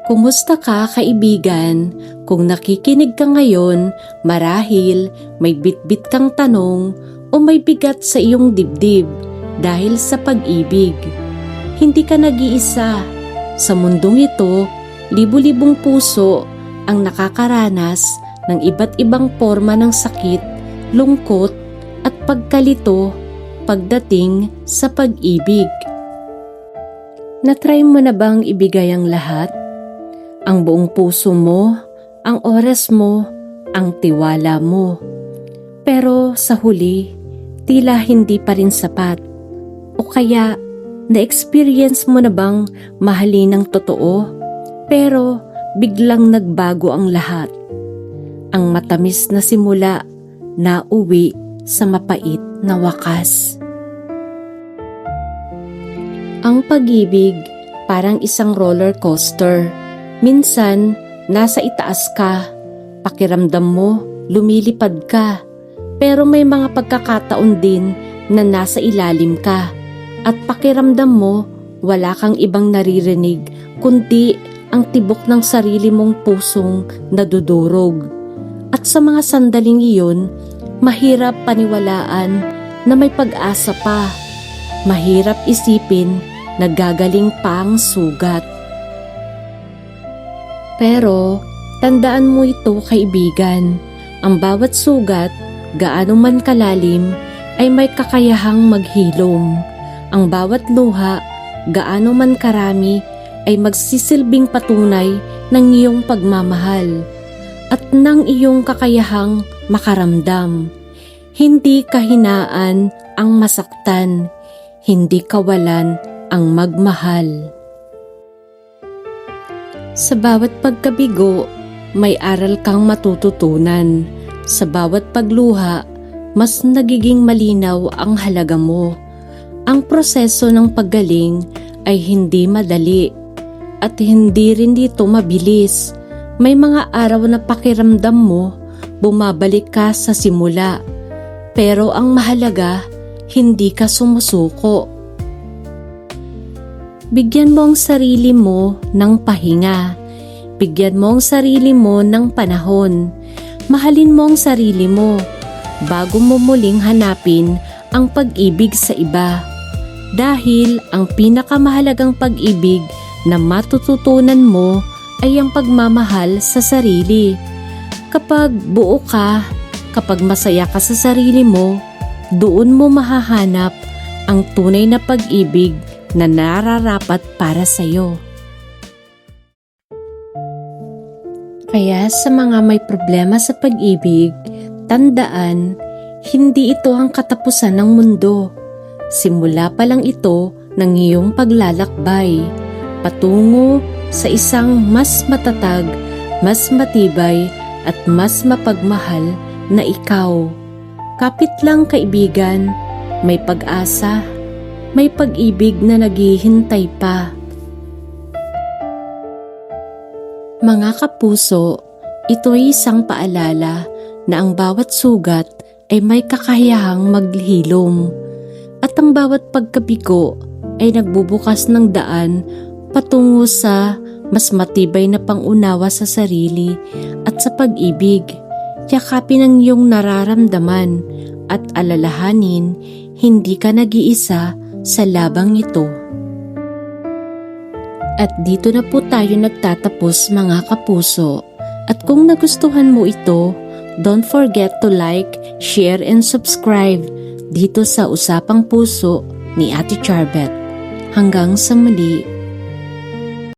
Kumusta ka, kaibigan? Kung nakikinig ka ngayon, marahil may bitbit kang tanong o may bigat sa iyong dibdib dahil sa pag-ibig. Hindi ka nag-iisa. Sa mundong ito, libu-libong puso ang nakakaranas ng iba't ibang forma ng sakit, lungkot at pagkalito pagdating sa pag-ibig. Natry mo na bang ibigay ang lahat? Ang buong puso mo, ang oras mo, ang tiwala mo. Pero sa huli, tila hindi pa rin sapat. O kaya, na-experience mo na bang mahalin ng totoo, pero biglang nagbago ang lahat? Ang matamis na simula na uwi sa mapait na wakas. Ang pag-ibig parang isang roller coaster. Minsan, nasa itaas ka, pakiramdam mo, lumilipad ka. Pero may mga pagkakataon din na nasa ilalim ka at pakiramdam mo wala kang ibang naririnig kundi ang tibok ng sarili mong pusong nadudurog. At sa mga sandaling iyon, mahirap paniwalaan na may pag-asa pa. Mahirap isipin na gagaling pa ang sugat. Pero, tandaan mo ito, kaibigan. Ang bawat sugat, gaano man kalalim, ay may kakayahang maghilom. Ang bawat luha, gaano man karami, ay magsisilbing patunay ng iyong pagmamahal at ng iyong kakayahang makaramdam. Hindi kahinaan ang masaktan, hindi kawalan ang magmahal. Sa bawat pagkabigo, may aral kang matututunan. Sa bawat pagluha, mas nagiging malinaw ang halaga mo. Ang proseso ng paggaling ay hindi madali at hindi rin dito mabilis. May mga araw na pakiramdam mo, bumabalik ka sa simula. Pero ang mahalaga, hindi ka sumusuko. Bigyan mo ang sarili mo ng pahinga. Bigyan mo ang sarili mo ng panahon. Mahalin mo ang sarili mo bago mo muling hanapin ang pag-ibig sa iba. Dahil ang pinakamahalagang pag-ibig na matututunan mo ay ang pagmamahal sa sarili. Kapag buo ka, kapag masaya ka sa sarili mo, doon mo mahahanap ang tunay na pag-ibig na nararapat para sa iyo. Kaya sa mga may problema sa pag-ibig, tandaan, hindi ito ang katapusan ng mundo. Simula pa lang ito ng iyong paglalakbay, patungo sa isang mas matatag, mas matibay at mas mapagmahal na ikaw. Kapit lang, kaibigan, may pag-asa. May pag-ibig na naghihintay pa. Mga kapuso, ito ay isang paalala na ang bawat sugat ay may kakayahang maghilom at ang bawat pagkabigo ay nagbubukas ng daan patungo sa mas matibay na pangunawa sa sarili at sa pag-ibig. Yakapin ang iyong nararamdaman at alalahanin, hindi ka nag-iisa sa labang ito. At dito na po tayo nagtatapos, mga kapuso. At kung nagustuhan mo ito, don't forget to like, share, and subscribe dito sa Usapang Puso ni Ate Charbet. Hanggang sa muli.